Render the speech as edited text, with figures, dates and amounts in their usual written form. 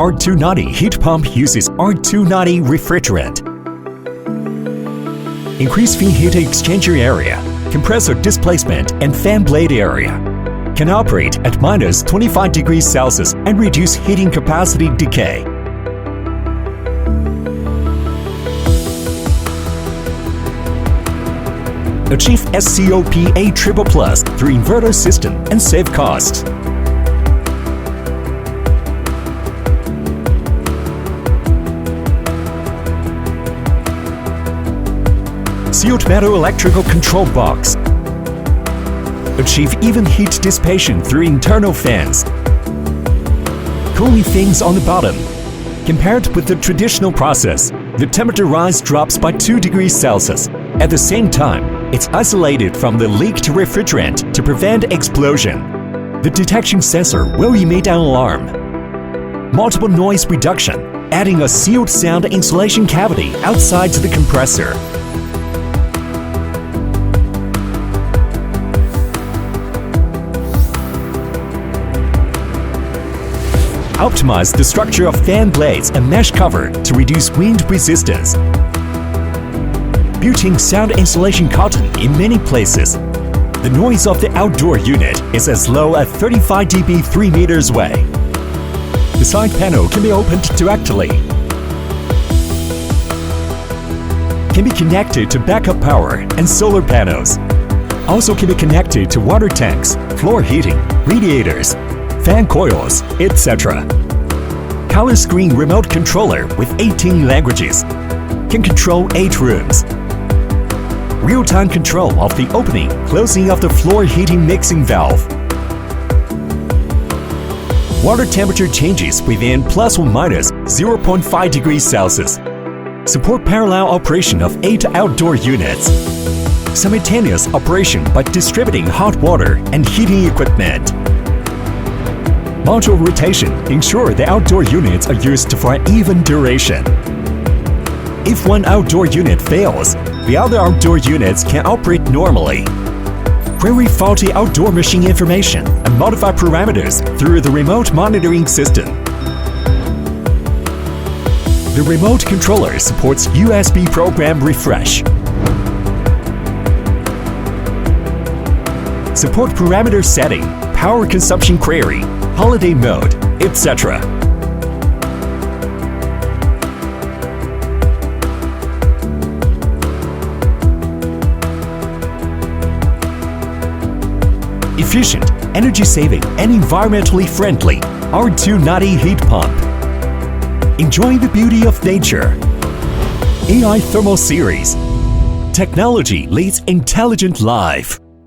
R290 heat pump uses R290 refrigerant. Increase fan heat exchanger area, compressor displacement, and fan blade area. Can operate at minus 25 degrees Celsius and reduce heating capacity decay. Achieve SCOP A++ through inverter system and save costs. Sealed metal electrical control box. Achieve even heat dissipation through internal fans. Cooling fins on the bottom. Compared with the traditional process, the temperature rise drops by 2 degrees Celsius. At the same time, it's isolated from the leaked refrigerant to prevent explosion. The detection sensor will emit an alarm. Multiple noise reduction, adding a sealed sound insulation cavity outside the compressor. Optimize the structure of fan blades and mesh cover to reduce wind resistance. Built-in sound insulation cotton in many places. The noise of the outdoor unit is as low as 35 dB 3 meters away. The side panel can be opened directly. Can be connected to backup power and solar panels. Also can be connected to water tanks, floor heating, radiators, fan coils, etc. Color screen remote controller with 18 languages. Can control 8 rooms. Real-time control of the opening, closing of the floor heating mixing valve. Water temperature changes within plus or minus 0.5 degrees Celsius. Support parallel operation of 8 outdoor units. Simultaneous operation by distributing hot water and heating equipment. Module rotation ensure the outdoor units are used for an even duration. If one outdoor unit fails, the other outdoor units can operate normally. Query faulty outdoor machine information and modify parameters through the remote monitoring system. The remote controller supports USB program refresh. Support parameter setting, power consumption query, holiday mode, etc. Efficient, energy-saving, and environmentally friendly R290 heat pump. Enjoy the beauty of nature. AI Thermal Series. Technology leads intelligent life.